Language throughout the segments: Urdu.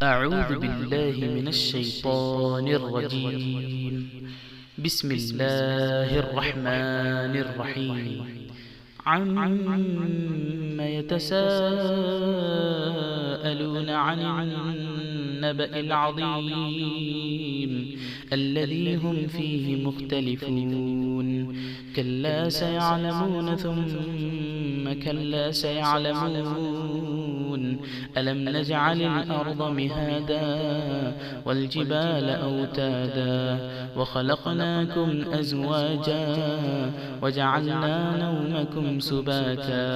أعوذ بالله من الشيطان الرجيم. بسم الله الرحمن الرحيم. عما يتساءلون عن النبأ العظيم الذي هم فيه مختلفون. كلا سيعلمون ثم كلا سيعلمون. ألم نجعل الأرض مهادا والجبال أوتادا وخلقناكم أزواجا وجعلنا نومكم سباتا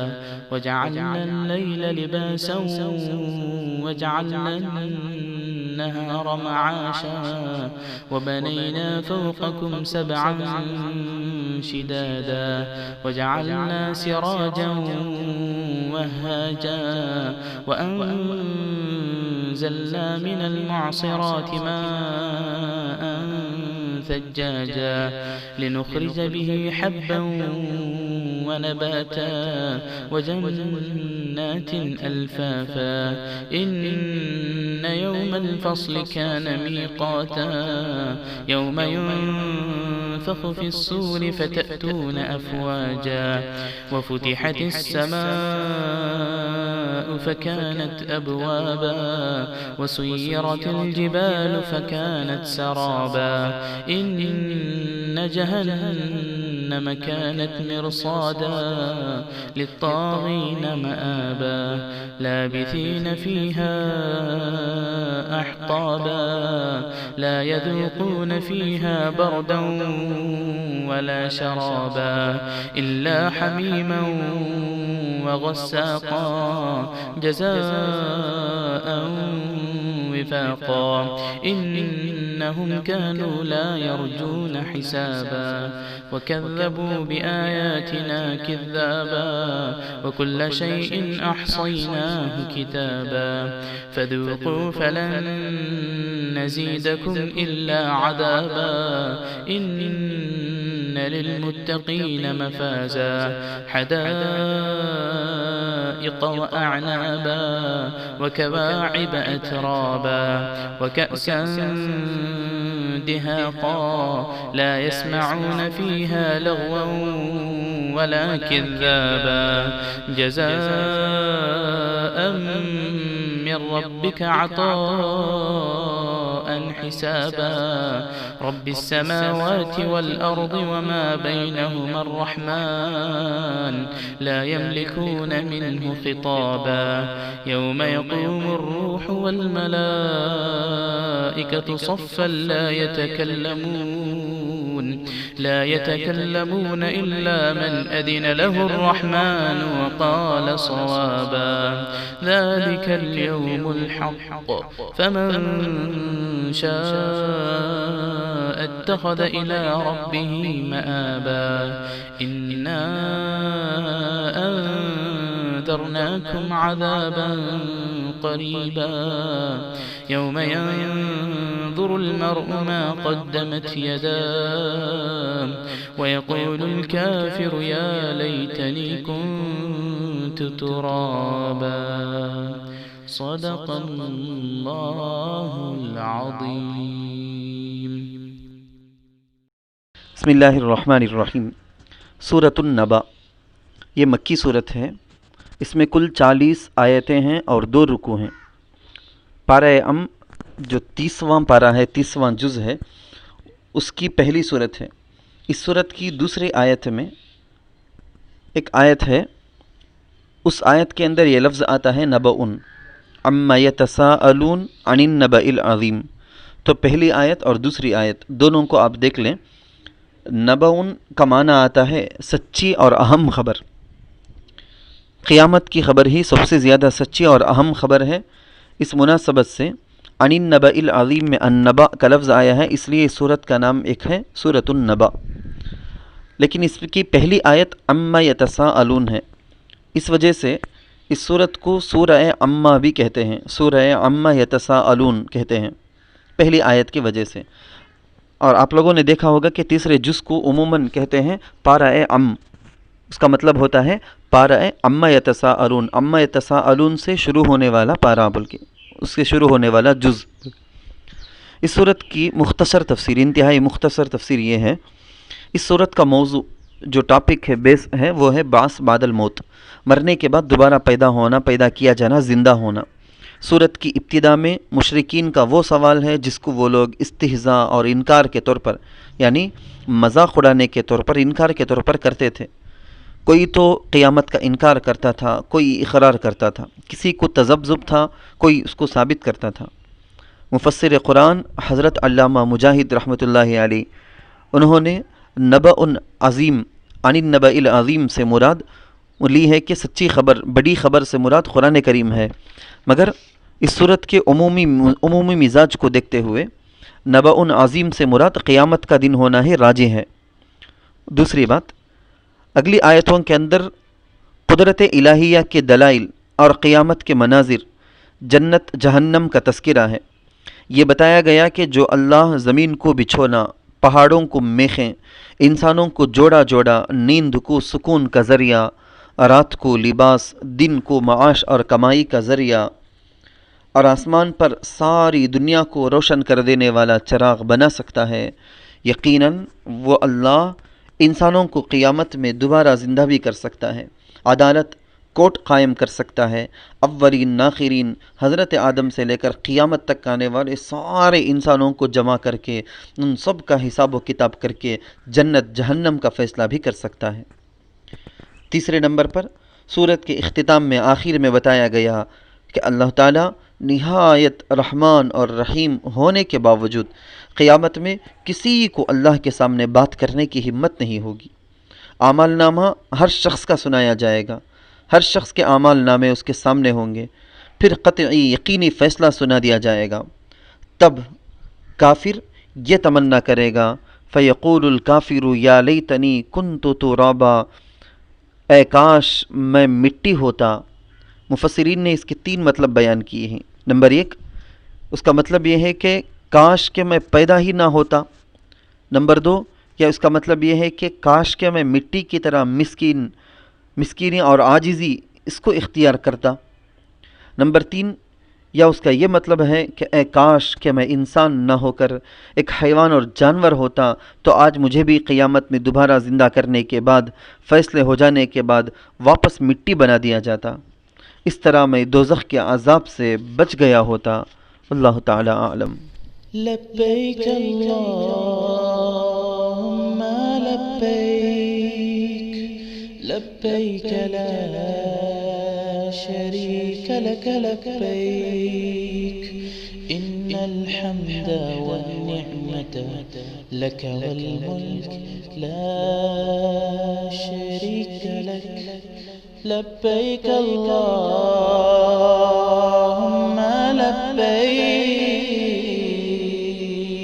وجعلنا الليل لباسا وجعلنا النهار معاشا وبنينا فوقكم سبعا شدادا وجعلنا سراجا وهاجا وأنزلنا من المعصرات ماء ثجاجا لنخرج به حبا ونباتا وجنات ألفافا. إن يوم الفصل كان ميقاتا يوم ينفخ في الصور فتأتون أفواجا وفتحت السماء فكانت أبوابا وسيرت الجبال فكانت سرابا. إن جهنم كانت مرصادا للطاغين مآبا لابثين فيها أحقابا لا يذوقون فيها بردا ولا شرابا إلا حميما وغساقا جزاء وفاقا. إنهم كانوا لا يرجون حسابا وكذبوا بآياتنا كذابا وكل شيء أحصيناه كتابا فذوقوا فلن نزيدكم إلا عذابا. إن للمتقين مفازا حدائق وأعنابا وكواعب أترابا وكأسا دهاقا لا يسمعون فيها لغوا ولا كذابا جزاء من ربك عطاء حسابا. رب السماوات والأرض وما بينهما الرحمن لا يملكون منه خطابا. يوم يقوم الروح والملائكة صفا لا يتكلمون إلا من أذن له الرحمن وقال صوابا. ذلك اليوم الحق فمن شاء اتخذ إلى ربه مآبا. إنا أنذرناكم عذابا قريبا يوم ينظر المرء ما قدمت يداه ويقول الكافر يا ليتني كنت ترابا. صدق الله العظيم. بسم اللہ الرحمن الرحیم. سورۃ النبأ یہ مکی صورت ہے. اس میں کل 40 آیتیں ہیں اور 2 رکوع ہیں. پارہ ام جو 30واں پارہ ہے، 30واں جز ہے، اس کی پہلی صورت ہے. اس صورت کی دوسری آیت میں ایک آیت ہے، اس آیت کے اندر یہ لفظ آتا ہے نبأٌ عما یتساءلون عن النبأ العظیم. تو پہلی آیت اور دوسری آیت دونوں کو آپ دیکھ لیں. نبأٌ کا معنی آتا ہے سچی اور اہم خبر. قیامت کی خبر ہی سب سے زیادہ سچی اور اہم خبر ہے. اس مناسبت سے عن النبأ العظیم میں النبأ کا لفظ آیا ہے، اس لیے اس صورت کا نام ایک ہے سورۃ النبأ. لیکن اس کی پہلی آیت عما یتساءلون ہے، اس وجہ سے اس صورت کو سورہ عما بھی کہتے ہیں، سورہ عما یتساءلون کہتے ہیں پہلی آیت کی وجہ سے. اور آپ لوگوں نے دیکھا ہوگا کہ تیسرے جز کو عموماً کہتے ہیں پارہ ام. اس کا مطلب ہوتا ہے پارہ عما یتساءلون، عما یتساءلون سے شروع ہونے والا پارہ بول کے اس سے شروع ہونے والا جز۔ اس صورت کی مختصر تفسیر، انتہائی مختصر تفسیر یہ ہے، اس صورت کا موضوع جو ٹاپک ہے، بیس ہے، وہ ہے بعث بعد الموت، مرنے کے بعد دوبارہ پیدا ہونا، پیدا کیا جانا، زندہ ہونا۔ صورت کی ابتدا میں مشرکین کا وہ سوال ہے جس کو وہ لوگ استہزاء اور انکار کے طور پر، یعنی مذاق اڑانے کے طور پر، انکار کے طور پر کرتے تھے۔ کوئی تو قیامت کا انکار کرتا تھا، کوئی اقرار کرتا تھا، کسی کو تذبذب تھا، کوئی اس کو ثابت کرتا تھا۔ مفسر قرآن حضرت علامہ مجاہد رحمۃ اللہ علیہ، انہوں نے نبأ عظیم عن النبأ العظیم سے مراد لی ہے کہ سچی خبر، بڑی خبر سے مراد قرآن کریم ہے، مگر اس صورت کے عمومی مزاج کو دیکھتے ہوئے نبأ عظیم سے مراد قیامت کا دن ہونا ہے راجح ہے۔ دوسری بات، اگلی آیتوں کے اندر قدرت الہیہ کے دلائل اور قیامت کے مناظر، جنت جہنم کا تذکرہ ہے۔ یہ بتایا گیا کہ جو اللہ زمین کو بچھونا، پہاڑوں کو میخیں، انسانوں کو جوڑا جوڑا، نیند کو سکون کا ذریعہ، رات کو لباس، دن کو معاش اور کمائی کا ذریعہ، اور آسمان پر ساری دنیا کو روشن کر دینے والا چراغ بنا سکتا ہے، یقیناً وہ اللہ انسانوں کو قیامت میں دوبارہ زندہ بھی کر سکتا ہے، عدالت کوٹ قائم کر سکتا ہے، اولین ناخرین حضرت آدم سے لے کر قیامت تک آنے والے سارے انسانوں کو جمع کر کے ان سب کا حساب و کتاب کر کے جنت جہنم کا فیصلہ بھی کر سکتا ہے۔ تیسرے نمبر پر سورت کے اختتام میں آخر میں بتایا گیا کہ اللہ تعالیٰ نہایت رحمان اور رحیم ہونے کے باوجود قیامت میں کسی کو اللہ کے سامنے بات کرنے کی ہمت نہیں ہوگی۔ اعمال نامہ ہر شخص کا سنایا جائے گا، ہر شخص کے اعمال نامے اس کے سامنے ہوں گے، پھر قطعی یقینی فیصلہ سنا دیا جائے گا۔ تب کافر یہ تمنا کرے گا، فیقول الکافر یا لیتنی کنت ترابا، اے کاش میں مٹی ہوتا۔ مفسرین نے اس کے 3 مطلب بیان کیے ہیں۔ نمبر 1، اس کا مطلب یہ ہے کہ کاش کہ میں پیدا ہی نہ ہوتا۔ نمبر 2، یا اس کا مطلب یہ ہے کہ کاش کہ میں مٹی کی طرح مسکینی اور عاجزی اس کو اختیار کرتا۔ نمبر 3، یا اس کا یہ مطلب ہے کہ اے کاش کہ میں انسان نہ ہو کر ایک حیوان اور جانور ہوتا تو آج مجھے بھی قیامت میں دوبارہ زندہ کرنے کے بعد، فیصلے ہو جانے کے بعد واپس مٹی بنا دیا جاتا، اس طرح میں دوزخ کے عذاب سے بچ گیا ہوتا۔ اللہ تعالی اعلم۔ لبیک اللہم لبیک، لبیک لا شریک لک لبیک، ان الحمد والنعمت لک والملک لا شریک لک، لبیک اللہ